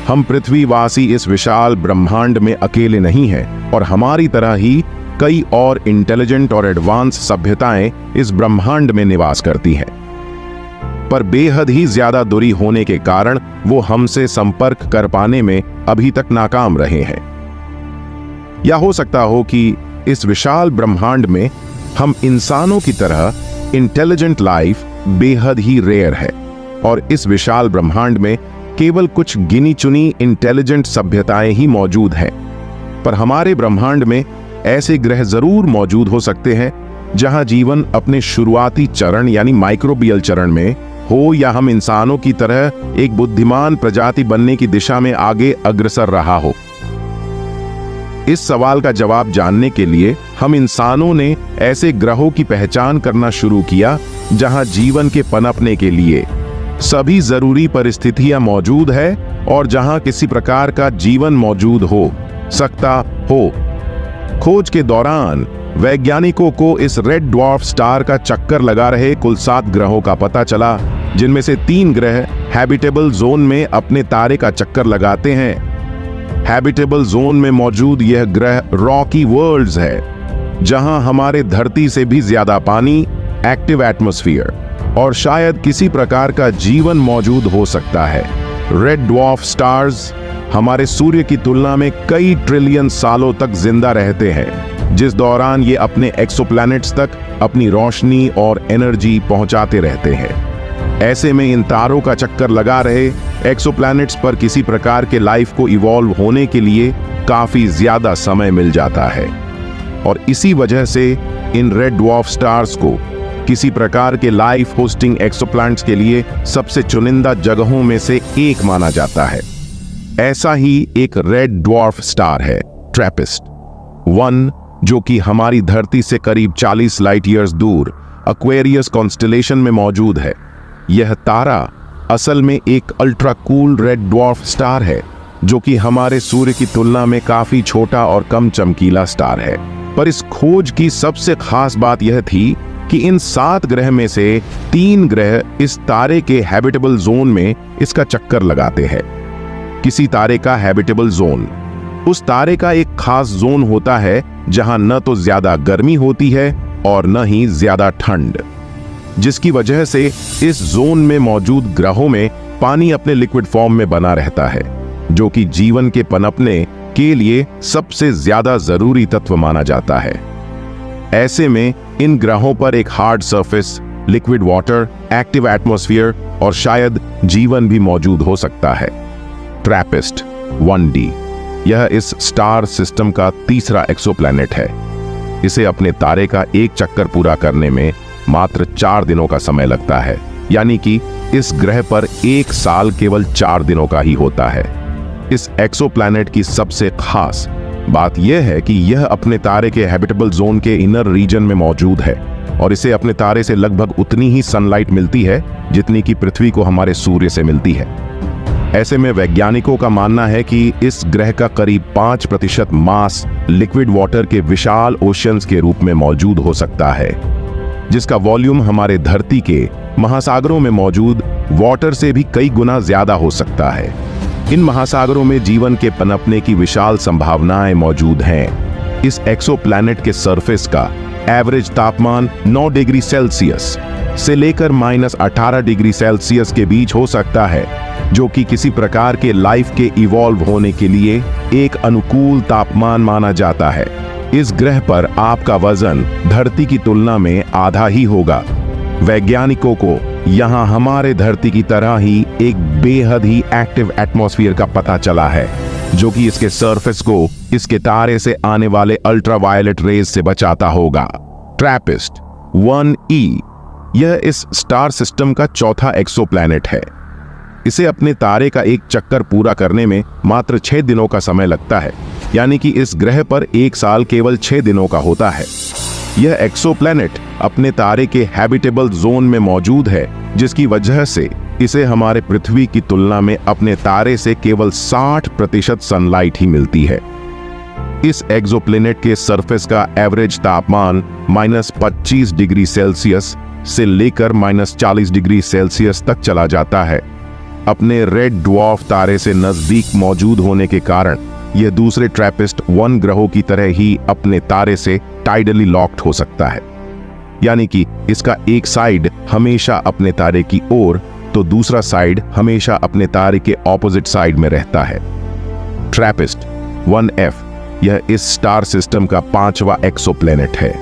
हम पृथ्वीवासी इस विशाल ब्रह्मांड में अकेले नहीं हैं और हमारी तरह ही कई और इंटेलिजेंट और एडवांस सभ्यताएं इस ब्रह्मांड में निवास करती हैं, पर बेहद ही ज्यादा दूरी होने के कारण वो हमसे संपर्क कर पाने में अभी तक नाकाम रहे हैं। या हो सकता हो कि इस विशाल ब्रह्मांड में हम इंसानों की तरह इंटेलिजेंट लाइफ बेहद ही रेयर है और इस विशाल ब्रह्मांड में केवल कुछ गिनी चुनी इंटेलिजेंट सभ्यताएं ही मौजूद हैं। पर हमारे ब्रह्मांड में ऐसे ग्रह जरूर मौजूद हो सकते हैं जहां जीवन अपने शुरुआती चरण यानी माइक्रोबियल चरण में हो, या हम इंसानों की तरह एक बुद्धिमान प्रजाति बनने की दिशा में आगे अग्रसर रहा हो। इस सवाल का जवाब जानने के लिए हम इंसानों ने ऐसे ग्रहों की पहचान करना शुरू किया जहां जीवन के पनपने के लिए सभी जरूरी परिस्थितियां मौजूद है और जहां किसी प्रकार का जीवन मौजूद हो सकता हो। खोज के दौरान वैज्ञानिकों को इस रेड ड्वार्फ स्टार का चक्कर लगा रहे कुल 7 ग्रहों का पता चला, जिनमें से 3 ग्रह हैबिटेबल जोन में अपने तारे का चक्कर लगाते हैं। हैबिटेबल जोन में मौजूद यह ग्रह रॉकी वर्ल्ड्स है, जहां हमारे धरती से भी ज्यादा पानी, एक्टिव एटमॉस्फेयर और शायद किसी प्रकार का जीवन मौजूद हो सकता है। रेड ड्वार्फ स्टार्स हमारे सूर्य की तुलना में कई ट्रिलियन सालों तक जिंदा रहते हैं, जिस दौरान ये अपने एक्सोप्लैनेट्स तक अपनी रोशनी और एनर्जी पहुंचाते रहते हैं। ऐसे में इन तारों का चक्कर लगा रहे एक्सोप्लैनेट्स पर किसी प्रकार के लाइफ को इवॉल्व होने के लिए काफी ज्यादा समय मिल जाता है और इसी वजह से इन रेड ड्वार्फ स्टार्स को किसी प्रकार के लाइफ होस्टिंग एक्सोप्लैनेट्स के लिए सबसे चुनिंदा जगहों में से एक माना जाता है। ऐसा ही एक रेड ड्वार्फ स्टार है ट्रैपिस्ट 1, जो कि हमारी धरती से करीब 40 लाइट ईयर्स दूर एक्वेरियस कॉन्स्टेलेशन में मौजूद है। यह तारा असल में एक ultra cool red dwarf star है, जो कि हमारे सूर्य की तुलना में काफी छोटा और कम चमकीला स्टार है। पर इस खोज की सबसे खास बात यह थी कि इन 7 ग्रह में से 3 ग्रह इस तारे के हैबिटेबल जोन में इसका चक्कर लगाते हैं। किसी तारे का हैबिटेबल जोन उस तारे का एक खास जोन होता है जहां न तो ज्यादा गर्मी होती है और न ही ज्यादा ठंड, जिसकी वजह से इस जोन में मौजूद ग्रहों में पानी अपने लिक्विड फॉर्म में बना रहता है, जो कि जीवन के पनपने के लिए सबसे ज्यादा जरूरी तत्व माना जाता है। ऐसे में इन ग्रहों पर एक hard surface, liquid water, active atmosphere और शायद जीवन भी मौजूद हो सकता है। ट्रैपिस्ट 1D यह इस स्टार सिस्टम का तीसरा एक्सोप्लैनेट है। इसे अपने तारे का एक चक्कर पूरा करने में मात्र 4 दिनों का समय लगता है, यानी कि इस ग्रह पर एक साल केवल 4 दिनों का ही होता है। इस एक्सोप्लैनेट की सबसे खास बात यह है कि यह अपने तारे के हैबिटेबल जोन के इनर रीजन में मौजूद है और इसे अपने तारे से लगभग उतनी ही सनलाइट मिलती है जितनी कि पृथ्वी को हमारे सूर्य से मिलती है। ऐसे में वैज्ञानिकों का मानना है कि इस ग्रह का करीब 5% मास लिक्विड वाटर के विशाल ओशियंस के रूप में मौजूद हो सकता है, जिसका वॉल्यूम हमारे धरती के महासागरों में मौजूद वाटर से भी कई गुना ज्यादा हो सकता है। इन महासागरों में जीवन के पनपने की विशाल संभावनाएं मौजूद हैं। इस एक्सोप्लैनेट के सरफेस का एवरेज तापमान 9 डिग्री सेल्सियस से लेकर -18 डिग्री सेल्सियस के बीच हो सकता है, जो कि किसी प्रकार के लाइफ के इवॉल्व होने के लिए एक अनुकूल तापमान माना जाता है। इस ग्रह पर आपका वजन धरती की तुलना में आधा ही होगा। वैज्ञानिकों को यहाँ हमारे धरती की तरह ही एक बेहद ही एक्टिव एटमॉस्फेयर का पता चला है, जो कि इसके सरफेस को इसके तारे से आने वाले अल्ट्रावायलेट रेज से बचाता होगा। ट्रैपिस्ट 1E यह इस स्टार सिस्टम का चौथा एक्सोप्लैनेट है। इसे अपने तारे का एक चक्कर पूरा करने में मात्र 6 दिनों का समय लगता है, यानी कि इस ग्रह पर एक साल केवल 6 दिनों का होता है। यह एक्सोप्लैनेट अपने तारे के हैबिटेबल जोन में मौजूद है, जिसकी वजह से इसे हमारे पृथ्वी की तुलना में अपने तारे से केवल 60% सनलाइट ही मिलती है। इस एक्सोप्लैनेट के सरफेस का एवरेज तापमान -25 डिग्री सेल्सियस से लेकर -40 डिग्री सेल्सियस तक चला जाता है। अपने रेड ड्वार्फ तारे से नजदीक मौजूद होने के कारण यह दूसरे ट्रैपिस्ट-1 ग्रहों की तरह ही अपने तारे से टाइडली लॉक्ड हो सकता है, यानी कि इसका एक साइड हमेशा अपने तारे की ओर तो दूसरा साइड हमेशा अपने तारे के ऑपोजिट साइड में रहता है। ट्रैपिस्ट-1f यह इस स्टार सिस्टम का 5वां एक्सोप्लैनेट है।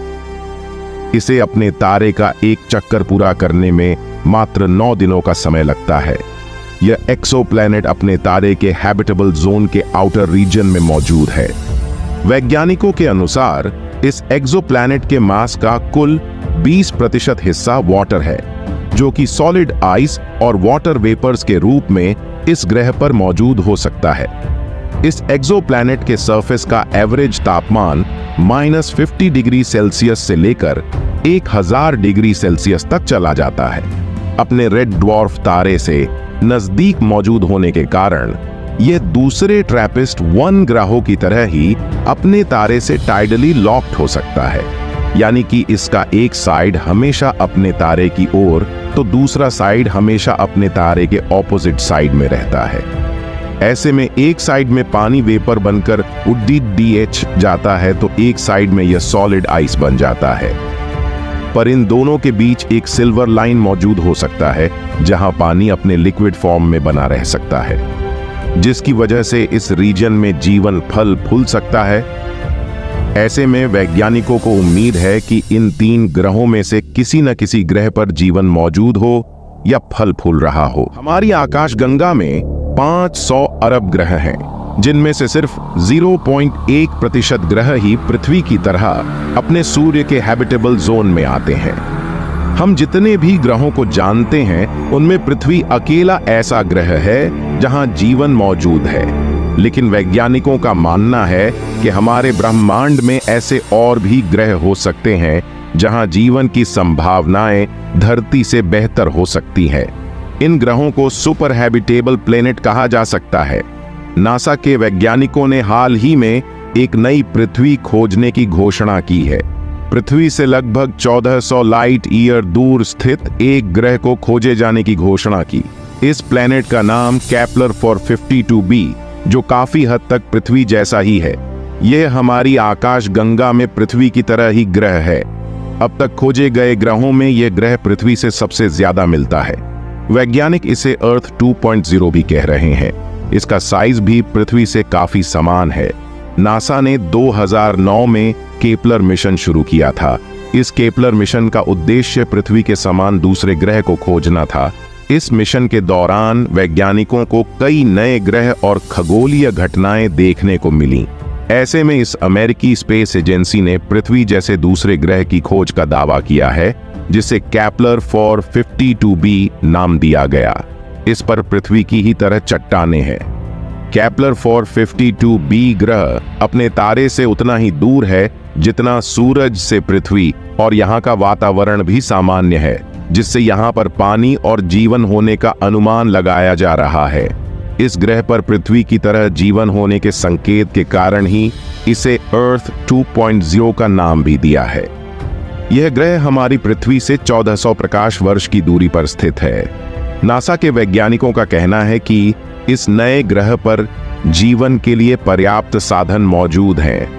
इसे अपने तारे का एक चक्कर पूरा करने में मात्र 9 दिनों का समय लगता है। यह एक्सोप्लैनेट अपने तारे के हैबिटेबल जोन के आउटर रीजन में मौजूद है। वैज्ञानिकों के अनुसार इस एक्सोप्लैनेट के मास का कुल 20% हिस्सा वाटर है, जो कि सॉलिड आइस और वाटर वेपर्स के रूप में इस ग्रह पर मौजूद हो सकता है। इस एक्सोप्लैनेट के सरफेस का एवरेज तापमान -50 डिग्री सेल्सियस से लेकर 1000 डिग्री सेल्सियस तक चला जाता है। अपने रेड ड्वार्फ तारे से नजदीक मौजूद होने के कारण यह दूसरे ट्रैपिस्ट-1 ग्रहों की तरह ही अपने तारे से टाइडली लॉक्ड हो सकता है, यानी कि इसका एक साइड हमेशा अपने तारे की ओर तो दूसरा साइड हमेशा अपने तारे के ऑपोजिट साइड में रहता है। ऐसे में एक साइड में पानी वेपर बनकर उड्डीत जाता है तो एक साइड में यह सॉलिड आइस बन जाता है। पर इन दोनों के बीच एक सिल्वर लाइन मौजूद हो सकता है, जहां पानी अपने लिक्विड फॉर्म में बना रह सकता है, जिसकी वजह से इस रीजन में जीवन फल फूल सकता है। ऐसे में वैज्ञानिकों को उम्मीद है कि इन 3 ग्रहों में से किसी न किसी ग्रह पर जीवन मौजूद हो या फल फूल रहा हो। हमारी आकाशगंगा में 500 अरब ग्रह हैं, जिनमें से सिर्फ 0.1% ग्रह ही पृथ्वी की तरह अपने सूर्य के हैबिटेबल जोन में आते हैं। हम जितने भी ग्रहों को जानते हैं उनमें पृथ्वी अकेला ऐसा ग्रह है जहां जीवन मौजूद है, लेकिन वैज्ञानिकों का मानना है कि हमारे ब्रह्मांड में ऐसे और भी ग्रह हो सकते हैं जहां जीवन की संभावनाएं धरती से बेहतर हो सकती हैं। इन ग्रहों को सुपर हैबिटेबल प्लेनेट कहा जा सकता है। नासा के वैज्ञानिकों ने हाल ही में एक नई पृथ्वी खोजने की घोषणा की है। पृथ्वी से लगभग 1400 लाइट ईयर दूर स्थित एक ग्रह को खोजे जाने की घोषणा की। इस प्लेनेट का नाम केपलर 452b, जो काफी हद तक पृथ्वी जैसा ही है। यह हमारी आकाशगंगा में पृथ्वी की तरह ही ग्रह है। अब तक खोजे गए ग्रहों में यह ग्रह पृथ्वी से सबसे ज्यादा मिलता है। वैज्ञानिक इसे अर्थ 2.0 भी कह रहे हैं। इसका साइज भी पृथ्वी से काफी समान है। नासा ने 2009 में केपलर मिशन शुरू किया था। इस केपलर मिशन का उद्देश्य पृथ्वी के समान दूसरे ग्रह को खोजना था। इस मिशन के दौरान वैज्ञानिकों को कई नए ग्रह और खगोलीय घटनाएं देखने को मिली। ऐसे में इस अमेरिकी स्पेस एजेंसी ने पृथ्वी जैसे दूसरे ग्रह की खोज का दावा किया है, जिसे केपलर 452b नाम दिया गया। इस पर पृथ्वी की ही तरह चट्टानें हैं। केपलर 452b ग्रह अपने तारे से उतना ही दूर है जितना सूरज से पृथ्वी, और यहाँ का वातावरण भी सामान्य है, जिससे यहाँ पर पानी और जीवन होने का अनुमान लगाया जा रहा है। इस ग्रह पर पृथ्वी की तरह जीवन होने के संकेत के कारण ही इसे अर्थ 2.0 का नाम भी दिया है। यह ग्रह हमारी पृथ्वी से 1400 प्रकाश वर्ष की दूरी पर स्थित है। नासा के वैज्ञानिकों का कहना है कि इस नए ग्रह पर जीवन के लिए पर्याप्त साधन मौजूद हैं।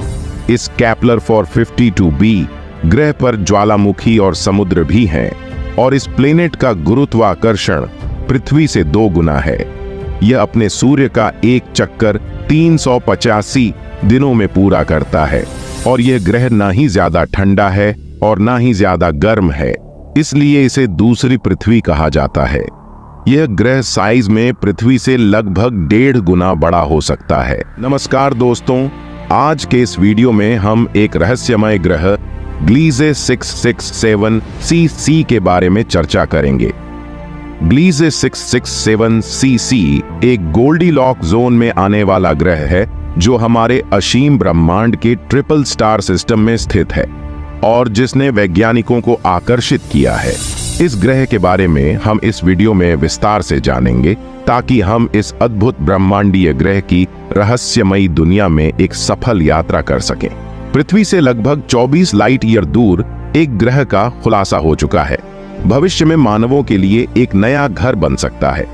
इस केपलर 452b ग्रह पर ज्वालामुखी और समुद्र भी हैं, और इस प्लेनेट का गुरुत्वाकर्षण पृथ्वी से 2 गुना है। यह अपने सूर्य का एक चक्कर 385 दिनों में पूरा करता है, और यह ग्रह ना ही ज्यादा ठंडा है और ना ही ज्यादा गर्म है, इसलिए इसे दूसरी पृथ्वी कहा जाता है। यह ग्रह साइज में पृथ्वी से लगभग 1.5 गुना बड़ा हो सकता है। नमस्कार दोस्तों, आज के इस वीडियो में हम एक रहस्यमय ग्रह ग्लीजे 667cc के बारे में चर्चा करेंगे। ग्लीजे 667cc एक गोल्डीलॉक जोन में आने वाला ग्रह है, जो हमारे असीम ब्रह्मांड के ट्रिपल स्टार सिस्टम में स्थित है और जिसने वैज्ञानिकों को आकर्षित किया है। इस ग्रह के बारे में हम इस वीडियो में विस्तार से जानेंगे, ताकि हम इस अद्भुत ब्रह्मांडीय ग्रह की रहस्यमयी दुनिया में एक सफल यात्रा कर सकें। पृथ्वी से लगभग 24 लाइट ईयर दूर एक ग्रह का खुलासा हो चुका है। भविष्य में मानवों के लिए एक नया घर बन सकता है।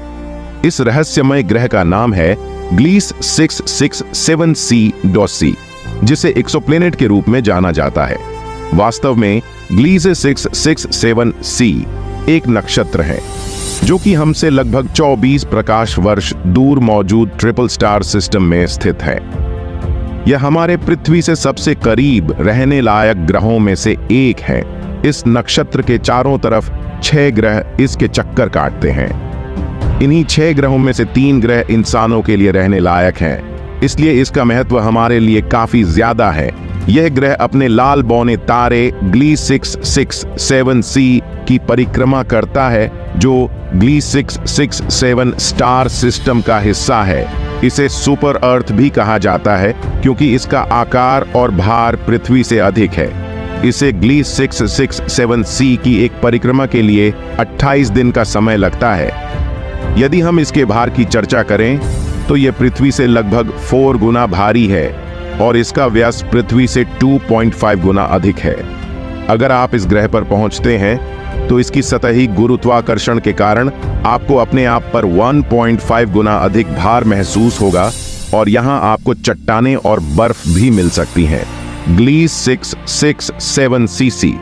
इस रहस्यमय ग्रह का नाम है ग्लीस 667c, जिसे एक्सोप्लैनेट के रूप में जाना जाता है। वास्तव में ग्लीस 667c एक नक्षत्र है जो कि हमसे लगभग 24 प्रकाश वर्ष दूर मौजूद ट्रिपल स्टार सिस्टम में स्थित है। यह हमारे पृथ्वी से सबसे करीब रहने लायक ग्रहों में से एक है। इस नक्षत्र के चारों तरफ 6 ग्रह इसके चक्कर काटते हैं। इन्हीं 6 ग्रहों में से 3 ग्रह इंसानों के लिए रहने लायक हैं, इसलिए इसका महत्व हमारे लिए काफी ज्यादा है। यह ग्रह अपने लाल बौने तारे ग्लीस 667c की परिक्रमा करता है, जो ग्लीस 667 स्टार सिस्टम का हिस्सा है। इसे सुपर अर्थ भी कहा जाता है क्योंकि इसका आकार और भार पृथ्वी से अधिक है। इसे ग्लीस 667c की एक परिक्रमा के लिए 28 दिन का समय लगता है। यदि हम इसके भार की चर्चा करें तो यह पृथ्वी से लगभग 4 गुना भारी है और इसका व्यास पृथ्वी से 2.5 गुना अधिक है। अगर आप इस ग्रह पर पहुंचते हैं तो इसकी सतही गुरुत्वाकर्षण के कारण आपको अपने आप पर 1.5 गुना अधिक भार महसूस होगा और यहां आपको चट्टानें और बर्फ भी मिल सकती हैं। ग्लीस 667c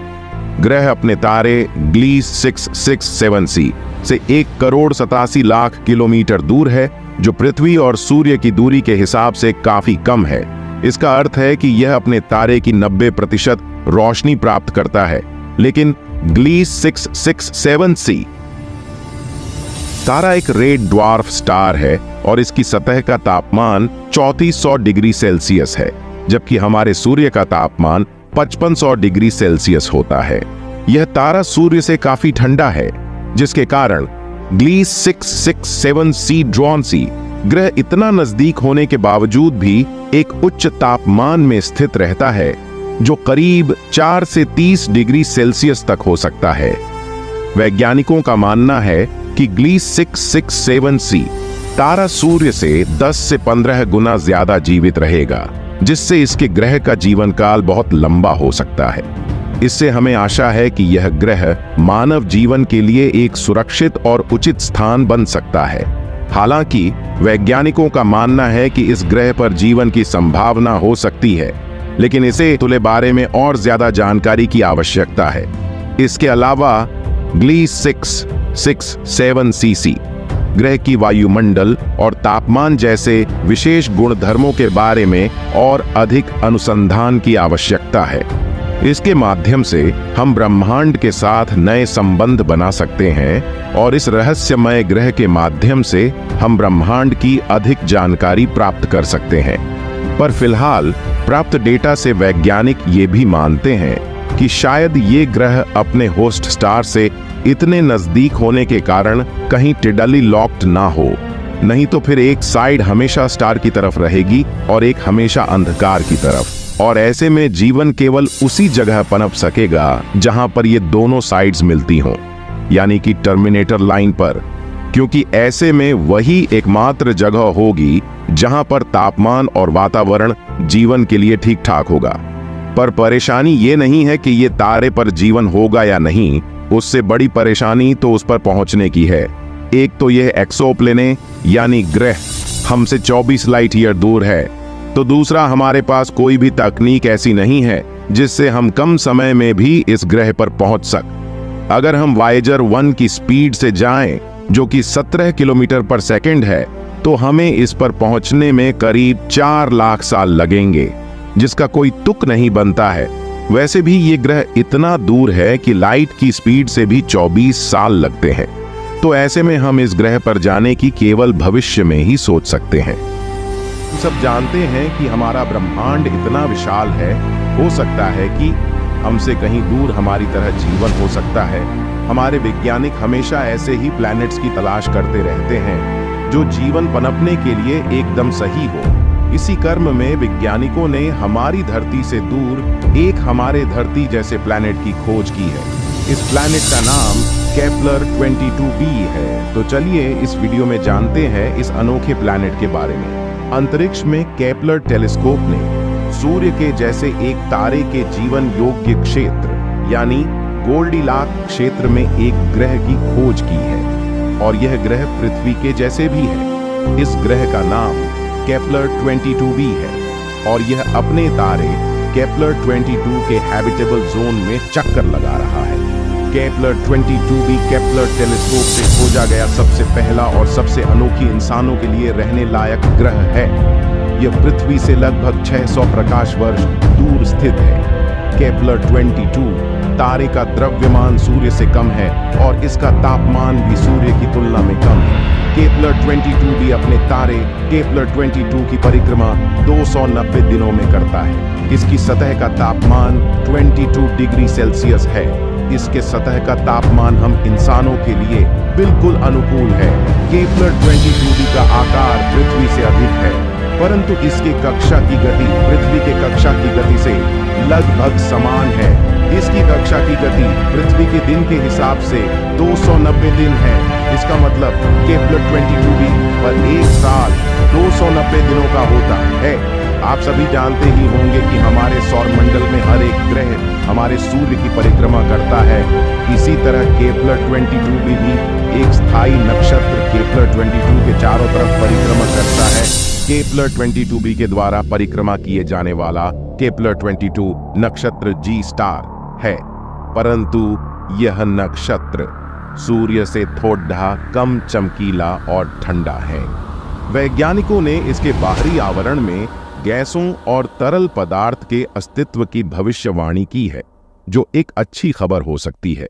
ग्रह अपने तारे ग्लीस 667c से 1,87,00,000 किलोमीटर दूर है, जो पृथ्वी और सूर्य की दूरी के हिसाब से काफी कम है। इसका अर्थ है कि यह अपने तारे की 90% रोशनी प्राप्त करता है, लेकिन ग्लीस 667c तारा एक रेड ड्वार्फ स्टार है और इसकी सतह का तापमान 3400 डिग्री सेल्सियस है, जबकि हमारे सूर्य का तापमान 5500 डिग्री सेल्सियस होता है। यह तारा सूर्य से काफी ठंडा है, जिसके कारण ग्लीस 667c ड्रॉनसी ग्रह इतना नजदीक होने के बावजूद भी एक उच्च तापमान में स्थित रहता है, जो करीब 4 से 30 डिग्री सेल्सियस तक हो सकता है। वैज्ञानिकों का मानना है कि ग्लीस 667c तारा सूर्य से 10 से 15 गुना ज्यादा जीवित रहेगा, जिससे इसके ग्रह का जीवन काल बहुत लंबा हो सकता है। इससे हमें आशा है कि यह ग्रह मानव जीवन के लिए एक सुरक्षित और उचित स्थान बन सकता है। हालांकि वैज्ञानिकों का मानना है कि इस ग्रह पर जीवन की संभावना हो सकती है, लेकिन इसे तुले बारे में और ज्यादा जानकारी की आवश्यकता है। इसके अलावा ग्लीस 667c ग्रह की वायुमंडल और तापमान जैसे विशेष गुणधर्मों के बारे में और अधिक अनुसंधान की आवश्यकता है। इसके माध्यम से हम ब्रह्मांड के साथ नए संबंध बना सकते हैं और इस रहस्यमय ग्रह के माध्यम से हम ब्रह्मांड की अधिक जानकारी प्राप्त कर सकते हैं। पर फिलहाल प्राप्त डेटा से वैज्ञानिक ये भी मानते हैं कि शायद ये ग्रह अपने होस्ट स्टार से इतने नजदीक होने के कारण कहीं टिडली लॉक्ड ना हो, नहीं तो फिर एक साइड हमेशा स्टार की तरफ रहेगी और एक हमेशा अंधकार की तरफ, और ऐसे में जीवन केवल उसी जगह पनप सकेगा जहां पर ये दोनों साइड्स मिलती हों, यानी कि टर्मिनेटर लाइन पर, क्योंकि ऐसे में वही एकमात्र जगह होगी जहां पर तापमान और वातावरण जीवन के लिए ठीक ठाक होगा। पर परेशानी ये नहीं है कि ये तारे पर जीवन होगा या नहीं, उससे बड़ी परेशानी तो उस पर पहुंचने की है। एक तो यह एक्सोप्लेने यानी ग्रह हमसे 24 लाइट ईयर दूर है, तो दूसरा हमारे पास कोई भी तकनीक ऐसी नहीं है जिससे हम कम समय में भी इस ग्रह पर पहुंच सक। अगर हम वायेजर 1 की स्पीड से जाएं, जो कि 17 किलोमीटर पर सेकंड है, तो हमें इस पर पहुंचने में करीब 4 लाख साल लगेंगे, जिसका कोई तुक नहीं बनता है। वैसे भी ये ग्रह इतना दूर है कि लाइट की स्पीड से भी 24 साल लगते हैं, तो ऐसे में हम इस ग्रह पर जाने की केवल भविष्य में ही सोच सकते हैं। हम सब जानते हैं कि हमारा ब्रह्मांड इतना विशाल है, हो सकता है कि हमसे कहीं दूर हमारी तरह जीवन हो सकता है। हमारे वैज्ञानिक हमेशा ऐसे ही प्लैनेट्स की तलाश करते रहते हैं जो जीवन पनपने के लिए एकदम सही हो। इसी क्रम में वैज्ञानिकों ने हमारी धरती से दूर एक हमारे धरती जैसे प्लैनेट की खोज की है। इस प्लैनेट का नाम केपलर 22b है। तो चलिए इस वीडियो में जानते हैं इस अनोखे प्लैनेट के बारे में। अंतरिक्ष में केपलर टेलीस्कोप ने सूर्य के जैसे एक तारे के जीवन योग्य क्षेत्र यानी गोल्डीलॉक क्षेत्र में एक ग्रह की खोज की है। और यह ग्रह पृथ्वी के जैसे भी है। इस ग्रह का नाम केपलर 22b है और यह अपने तारे केपलर 22 के हैबिटेबल जोन में चक्कर लगा रहा है। केपलर 22b केपलर टेलीस्कोप से खोजा गया सबसे पहला और सबसे अनोखी इंसानों के लिए रहने लायक ग्रह है। यह पृथ्वी से लगभग 600 प्रकाश वर्ष दूर स्थित है। केपलर 22 तारे का द्रव्यमान सूर्य से कम है और इसका तापमान भी सूर्य की तुलना में कम है। केपलर 22 भी अपने तारे केपलर 22 की परिक्रमा 290 दिनों में करता है। इसकी सतह का तापमान 22 डिग्री सेल्सियस है। इसके सतह का तापमान हम इंसानों के लिए बिल्कुल अनुकूल है। केपलर 22b का आकार पृथ्वी से अधिक है, परंतु इसकी कक्षा की गति पृथ्वी के कक्षा की गति से लगभग समान है। इसकी कक्षा की गति पृथ्वी के दिन के हिसाब से 290 दिन है। इसका मतलब केपलर 22b पर एक साल 290 दिनों का होता है। आप सभी जानते ही होंगे कि हमारे सौरमंडल में हर एक ग्रह हमारे सूर्य की परिक्रमा करता है। इसी तरह केपलर 22b भी एक स्थायी नक्षत्र केपलर 22 के चारों तरफ परिक्रमा करता है। केपलर 22b के द्वारा परिक्रमा किए जाने वाला केपलर 22 नक्षत्र जी स्टार है, परंतु यह नक्षत्र सूर्य से थोड़ा कम चमकीला और ठंडा है। वैज्ञानिकों ने इसके बाहरी आवरण में गैसों और तरल पदार्थ के अस्तित्व की भविष्यवाणी की है, जो एक अच्छी खबर हो सकती है,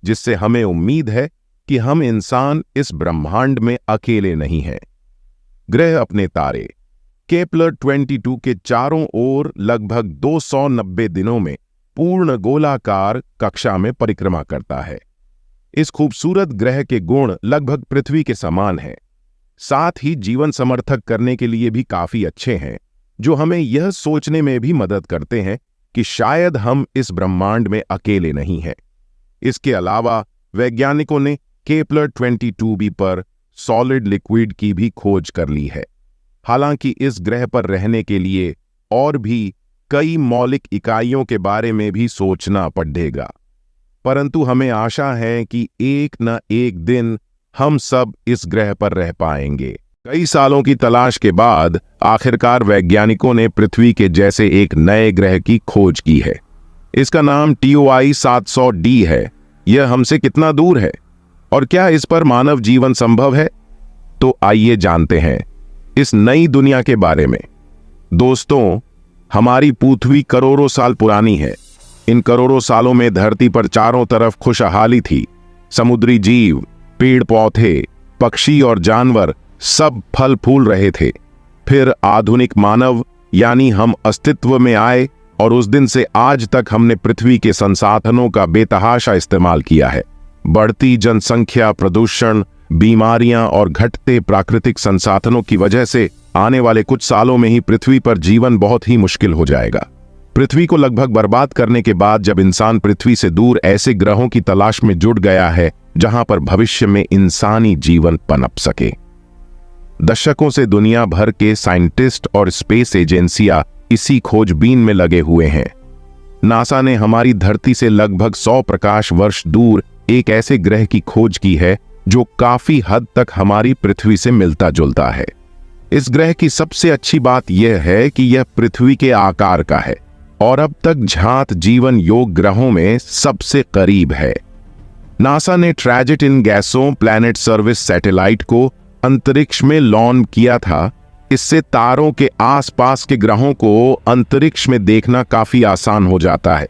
जिससे हमें उम्मीद है कि हम इंसान इस ब्रह्मांड में अकेले नहीं हैं। ग्रह अपने तारे केपलर 22 के चारों ओर लगभग 290 दिनों में पूर्ण गोलाकार कक्षा में परिक्रमा करता है। इस खूबसूरत ग्रह के गुण लगभग पृथ्वी के समान हैं, साथ ही जीवन समर्थक करने के लिए भी काफी अच्छे हैं, जो हमें यह सोचने में भी मदद करते हैं कि शायद हम इस ब्रह्मांड में अकेले नहीं हैं। इसके अलावा वैज्ञानिकों ने केपलर 22b पर सॉलिड लिक्विड की भी खोज कर ली है। हालांकि इस ग्रह पर रहने के लिए और भी कई मौलिक इकाइयों के बारे में भी सोचना पड़ेगा, परंतु हमें आशा है कि एक न एक दिन हम सब इस ग्रह पर रह पाएंगे। कई सालों की तलाश के बाद आखिरकार वैज्ञानिकों ने पृथ्वी के जैसे एक नए ग्रह की खोज की है। इसका नाम TOI 700d है। यह हमसे कितना दूर है और क्या इस पर मानव जीवन संभव है? तो आइए जानते हैं इस नई दुनिया के बारे में। दोस्तों, हमारी पृथ्वी करोड़ों साल पुरानी है। इन करोड़ों सालों में धरती पर चारों तरफ खुशहाली थी। समुद्री जीव, पेड़ पौधे, पक्षी और जानवर सब फल फूल रहे थे। फिर आधुनिक मानव यानी हम अस्तित्व में आए और उस दिन से आज तक हमने पृथ्वी के संसाधनों का बेतहाशा इस्तेमाल किया है। बढ़ती जनसंख्या, प्रदूषण, बीमारियां और घटते प्राकृतिक संसाधनों की वजह से आने वाले कुछ सालों में ही पृथ्वी पर जीवन बहुत ही मुश्किल हो जाएगा। पृथ्वी को लगभग बर्बाद करने के बाद जब इंसान पृथ्वी से दूर ऐसे ग्रहों की तलाश में जुट गया है जहां पर भविष्य में इंसानी जीवन पनप सके। दशकों से दुनिया भर के साइंटिस्ट और स्पेस एजेंसियां इसी खोजबीन में लगे हुए हैं। नासा ने हमारी धरती से लगभग 100 प्रकाश वर्ष दूर एक ऐसे ग्रह की खोज की है जो काफी हद तक हमारी पृथ्वी से मिलता जुलता है। इस ग्रह की सबसे अच्छी बात यह है कि यह पृथ्वी के आकार का है और अब तक ज्ञात जीवन योग ग्रहों में सबसे करीब है। नासा ने ट्रैजिट इन गैसों प्लैनेट सर्विस सैटेलाइट को अंतरिक्ष में लॉन्च किया था। इससे तारों के आसपास के ग्रहों को अंतरिक्ष में देखना काफी आसान हो जाता है।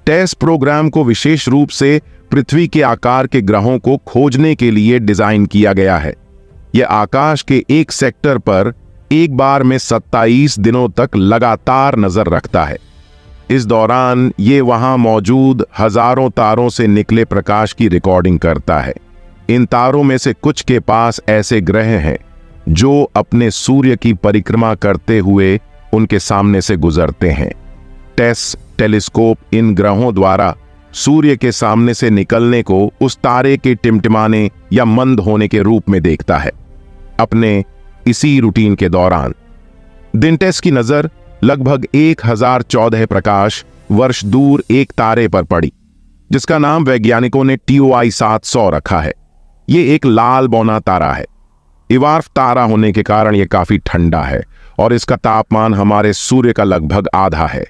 टेस्ट प्रोग्राम को विशेष रूप से पृथ्वी के आकार के ग्रहों को खोजने के लिए डिजाइन किया गया है। यह आकाश के एक सेक्टर पर एक बार में 27 दिनों तक लगातार नजर रखता है। इस दौरान ये वहां मौजूद हजारों तारों से निकले प्रकाश की रिकॉर्डिंग करता है। इन तारों में से कुछ के पास ऐसे ग्रह हैं जो अपने सूर्य की परिक्रमा करते हुए उनके सामने से गुजरते हैं। टेस टेलीस्कोप इन ग्रहों द्वारा सूर्य के सामने से निकलने को उस तारे के टिमटिमाने या मंद होने के रूप में देखता है। अपने इसी रूटीन के दौरान दिनटेस की नजर लगभग 1014 प्रकाश वर्ष दूर एक तारे पर पड़ी, जिसका नाम वैज्ञानिकों ने TOI 700 रखा है। ये एक लाल बौना तारा है। इवार्फ तारा होने के कारण यह काफी ठंडा है और इसका तापमान हमारे सूर्य का लगभग आधा है।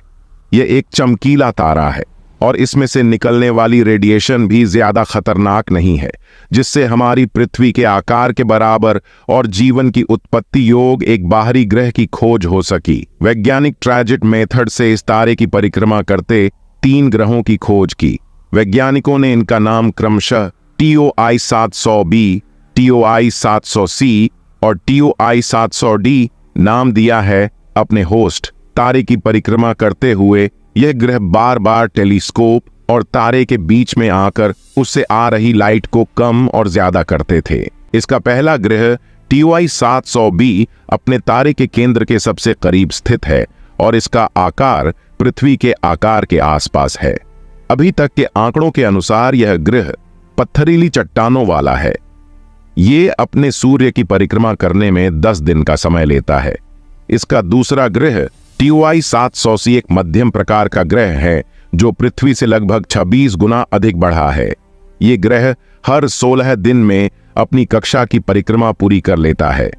यह एक चमकीला तारा है और इसमें से निकलने वाली रेडिएशन भी ज्यादा खतरनाक नहीं है, जिससे हमारी पृथ्वी के आकार के बराबर और जीवन की उत्पत्ति योग एक बाहरी ग्रह की खोज हो सकी। वैज्ञानिक ट्रांजिट मेथड से इस तारे की परिक्रमा करते 3 ग्रहों की खोज की। वैज्ञानिकों ने इनका नाम क्रमशः TOI 700b, TOI 700c और TOI 700d नाम दिया है अपने होस्ट। तारे की परिक्रमा करते हुए यह ग्रह बार बार टेलीस्कोप और तारे के बीच में आकर उससे आ रही लाइट को कम और ज्यादा करते थे। इसका पहला ग्रह TOI 700b अपने तारे के केंद्र के सबसे करीब स्थित है और इसका आकार पृथ्वी के आकार के आसपास है। अभी तक के आंकड़ों के अनुसार यह ग्रह पत्थरीली चट्टानों वाला है। ये अपने सूर्य की परिक्रमा करने में 10 दिन का समय लेता है। इसका दूसरा ग्रह TOI 700c एक मध्यम प्रकार का ग्रह है जो पृथ्वी से लगभग 26 गुना अधिक बढ़ा है। ये ग्रह हर 16 दिन में अपनी कक्षा की परिक्रमा पूरी कर लेता है।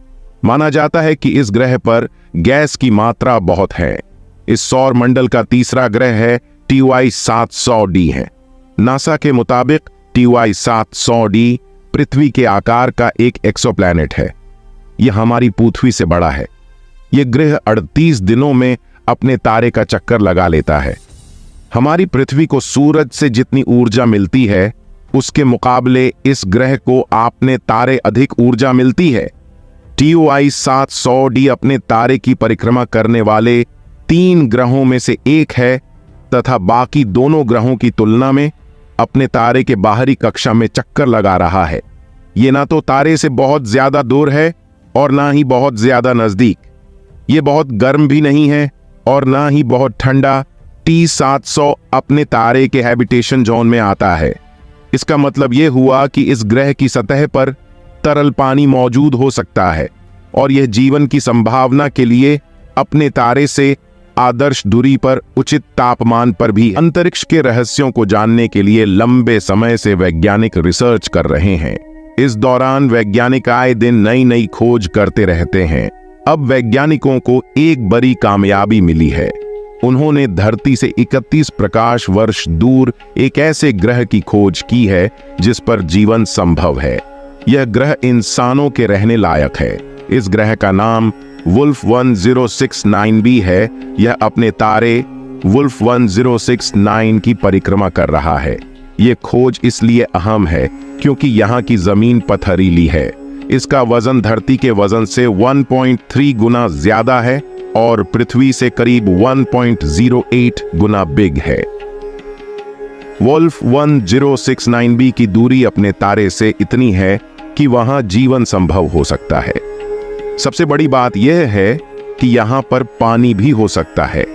माना जाता है कि इस ग्रह पर गैस की मात्रा बहुत है। इस सौर मंडल का तीसरा ग्रह है TOI 700d है। नासा के मुताबिक TOI 700d पृथ्वी के आकार का एक एक्सोप्लैनेट है। यह हमारी पृथ्वी से बड़ा है। यह ग्रह 38 दिनों में अपने तारे का चक्कर लगा लेता है। हमारी पृथ्वी को सूरज से जितनी ऊर्जा मिलती है उसके मुकाबले इस ग्रह को अपने तारे अधिक ऊर्जा मिलती है। TOI 700d अपने तारे की परिक्रमा करने वाले 3 ग्रहों में से एक है तथा बाकी दोनों ग्रहों की तुलना में अपने तारे के बाहरी कक्षा में चक्कर लगा रहा है। यह ना तो तारे से बहुत ज्यादा दूर है और ना ही बहुत ज्यादा नजदीक। ये बहुत गर्म भी नहीं है और ना ही बहुत ठंडा। T700 अपने तारे के हैबिटेशन जोन में आता है। इसका मतलब यह हुआ कि इस ग्रह की सतह पर तरल पानी मौजूद हो सकता है और यह जीवन की संभावना के लिए अपने तारे से आदर्श दूरी पर उचित तापमान पर भी। अंतरिक्ष के रहस्यों को जानने के लिए लंबे समय से वैज्ञानिक रिसर्च कर रहे हैं। इस दौरान वैज्ञानिक आए दिन नई नई खोज करते रहते हैं। अब वैज्ञानिकों को एक बड़ी कामयाबी मिली है। उन्होंने धरती से 31 प्रकाश वर्ष दूर एक ऐसे ग्रह की खोज की है जिस पर जीवन संभव है। यह ग्रह इंसानों के रहने लायक है। इस ग्रह का नाम वुल्फ 1069b है। यह अपने तारे वुल्फ 1069 की परिक्रमा कर रहा है। यह खोज इसलिए अहम है क्योंकि यहाँ की जमीन पथरीली है। इसका वजन धरती के वजन से 1.3 गुना ज्यादा है और पृथ्वी से करीब 1.08 गुना बिग है। वुल्फ 1069b की दूरी अपने तारे से इतनी है कि वहां जीवन संभव हो सकता है। सबसे बड़ी बात यह है कि यहां पर पानी भी हो सकता है।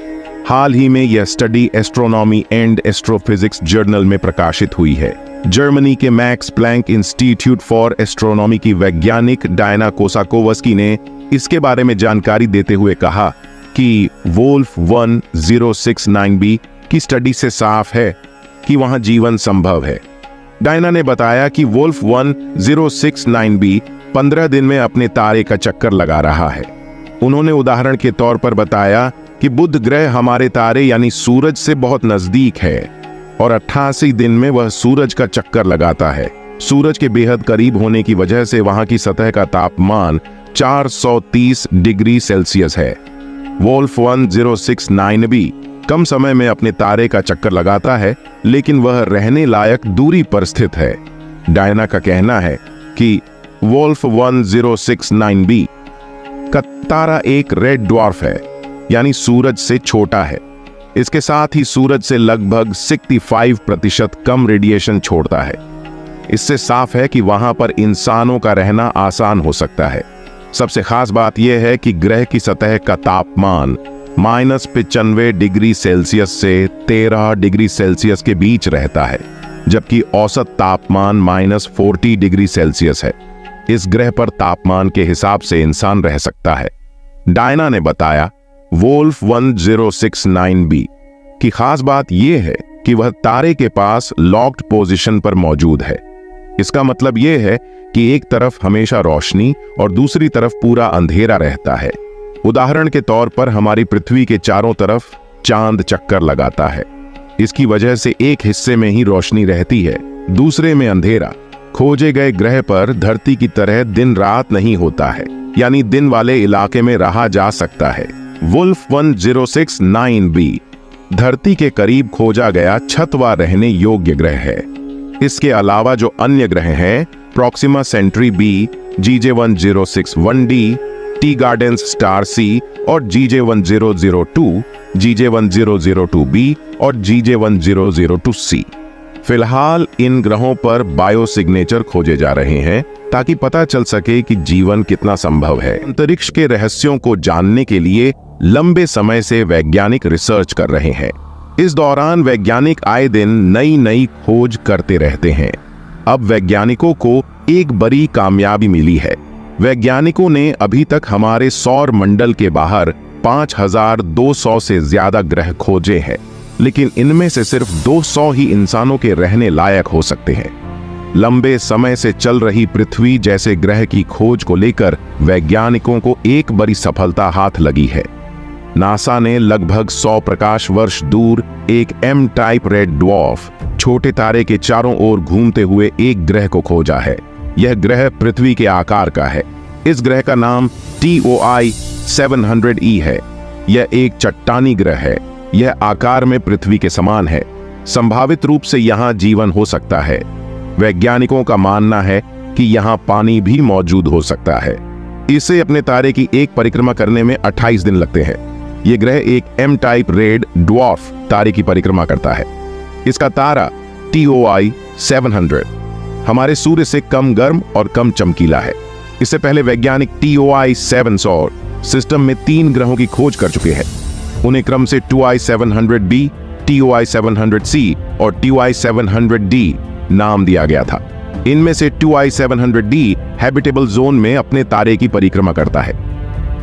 हाल ही में यह study astronomy and astrophysics journal में प्रकाशित हुई है। जर्मनी के Max Planck Institute for Astronomy की वैज्ञानिक डायना कोसाकोवस्की ने इसके बारे में जानकारी देते हुए कहा कि वुल्फ 1069b की स्टडी से साफ है कि वहां जीवन संभव है। डायना ने बताया कि वुल्फ 1069b 15 दिन में अपने तारे का चक्कर लगा रहा है। उन्होंने उदाहरण के तौर पर बताया कि बुध ग्रह हमारे तारे यानी सूरज से बहुत नजदीक है और 88 दिन में वह सूरज का चक्कर लगाता है। सूरज के बेहद करीब होने की वजह से वहां की सतह का तापमान 430 डिग्री सेल्सियस है। वुल्फ 1069b कम समय में अपने तारे का चक्कर लगाता है, लेकिन वह रहने लायक दूरी पर स्थित है। डायना का कहना है कि वुल्फ 1069b का तारा एक रेड ड्वार्फ है, यानी सूरज से छोटा है। इसके साथ ही सूरज से लगभग 65% कम रेडिएशन छोड़ता है। इससे साफ है कि वहां पर इंसानों का रहना आसान हो सकता है। सबसे खास बात यह है कि ग्रह की सतह का तापमान -95 डिग्री सेल्सियस से 13 डिग्री सेल्सियस के बीच रहता है, जबकि औसत तापमान -40 डिग्री सेल्सियस है। इस ग्रह पर तापमान के हिसाब से इंसान रह सकता है। डायना ने बताया वुल्फ 1069b की खास बात यह है कि वह तारे के पास लॉक्ड पोजीशन पर मौजूद है। इसका मतलब यह है कि एक तरफ हमेशा रोशनी और दूसरी तरफ पूरा अंधेरा रहता है। उदाहरण के तौर पर हमारी पृथ्वी के चारों तरफ चांद चक्कर लगाता है। इसकी वजह से एक हिस्से में ही रोशनी रहती है, दूसरे में अंधेरा। खोजे गए ग्रह पर धरती की तरह दिन रात नहीं होता है, यानी दिन वाले इलाके में रहा जा सकता है। वुल्फ 1069b धरती के करीब खोजा गया छतवा रहने योग्य ग्रह है। इसके अलावा जो अन्य ग्रह हैं, Proxima Centauri b, GJ1061d, Teegarden's Star c और GJ1002, GJ1002b और GJ1002c। फिलहाल इन ग्रहों पर बायो सिग्नेचर खोजे जा रहे हैं ताकि पता चल सके कि जीवन कितना संभव है। अंतरिक्ष के रहस्यों को जानने के लिए लंबे समय से वैज्ञानिक रिसर्च कर रहे हैं। इस दौरान वैज्ञानिक आए दिन नई नई खोज करते रहते हैं। अब वैज्ञानिकों को एक बड़ी कामयाबी मिली है। वैज्ञानिकों ने अभी तक हमारे सौर मंडल के बाहर 5200 से ज्यादा ग्रह खोजे हैं, लेकिन इनमें से सिर्फ 200 ही इंसानों के रहने लायक हो सकते हैं। लंबे समय से चल रही पृथ्वी जैसे ग्रह की खोज को लेकर वैज्ञानिकों को एक बड़ी सफलता हाथ लगी है। नासा ने लगभग 100 प्रकाश वर्ष दूर एक M टाइप रेड ड्वार्फ छोटे तारे के चारों ओर घूमते हुए एक ग्रह को खोजा है। यह ग्रह पृथ्वी के आकार का है। इस ग्रह का नाम TOI 700e है। यह एक चट्टानी ग्रह है। यह आकार में पृथ्वी के समान है। संभावित रूप से यहां जीवन हो सकता है। वैज्ञानिकों का मानना है कि यहां पानी भी मौजूद हो सकता है। इसे अपने तारे की एक परिक्रमा करने में 28 दिन लगते हैं। यह ग्रह एक M टाइप रेड ड्वार्फ तारे की परिक्रमा करता है। इसका तारा TOI 700 हमारे सूर्य से कम गर्म और कम चमकीला है। इससे पहले वैज्ञानिक TOI 7 सौर सिस्टम में 3 ग्रहों की खोज कर चुके हैं। उन्हें क्रम से 2I 700b, TOI 700c और TOI 700d नाम दिया गया था। इनमें से 2I 700d हैबिटेबल जोन में अपने तारे की परिक्रमा करता है।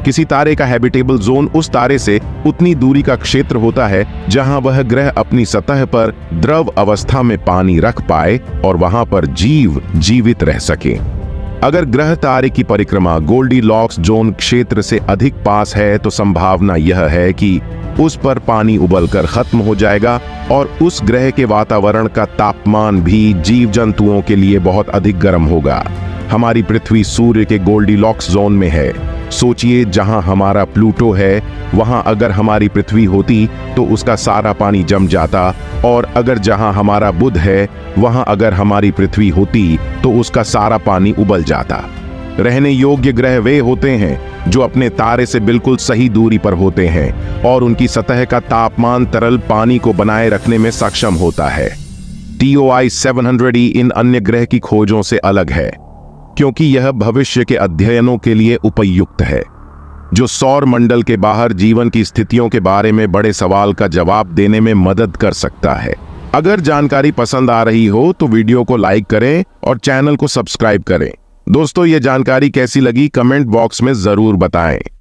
किसी तारे का हैबिटेबल जोन उस तारे से उतनी दूरी का क्षेत्र होता है जहां वह ग्रह अपनी सतह पर द्रव अवस्था में पानी रख पाए और वहां पर जीव जीवित रह सके। अगर ग्रह तारे की परिक्रमा गोल्डीलॉक्स जोन क्षेत्र से अधिक पास है तो संभावना यह है कि उस पर पानी उबलकर खत्म हो जाएगा और उस ग्रह के वातावरण का तापमान भी जीव जंतुओं के लिए बहुत अधिक गर्म होगा। हमारी पृथ्वी सूर्य के गोल्डीलॉक्स जोन में है। सोचिए, जहां हमारा प्लूटो है वहां अगर हमारी पृथ्वी होती तो उसका सारा पानी जम जाता, और अगर जहां हमारा बुध है वहां अगर हमारी पृथ्वी होती तो उसका सारा पानी उबल जाता। रहने योग्य ग्रह वे होते हैं जो अपने तारे से बिल्कुल सही दूरी पर होते हैं और उनकी सतह का तापमान तरल पानी को बनाए रखने में सक्षम होता है। TOI 700e इन अन्य ग्रह की खोजों से अलग है क्योंकि यह भविष्य के अध्ययनों के लिए उपयुक्त है, जो सौर मंडल के बाहर जीवन की स्थितियों के बारे में बड़े सवाल का जवाब देने में मदद कर सकता है। अगर जानकारी पसंद आ रही हो तो वीडियो को लाइक करें और चैनल को सब्सक्राइब करें। दोस्तों, ये जानकारी कैसी लगी कमेंट बॉक्स में जरूर बताएं।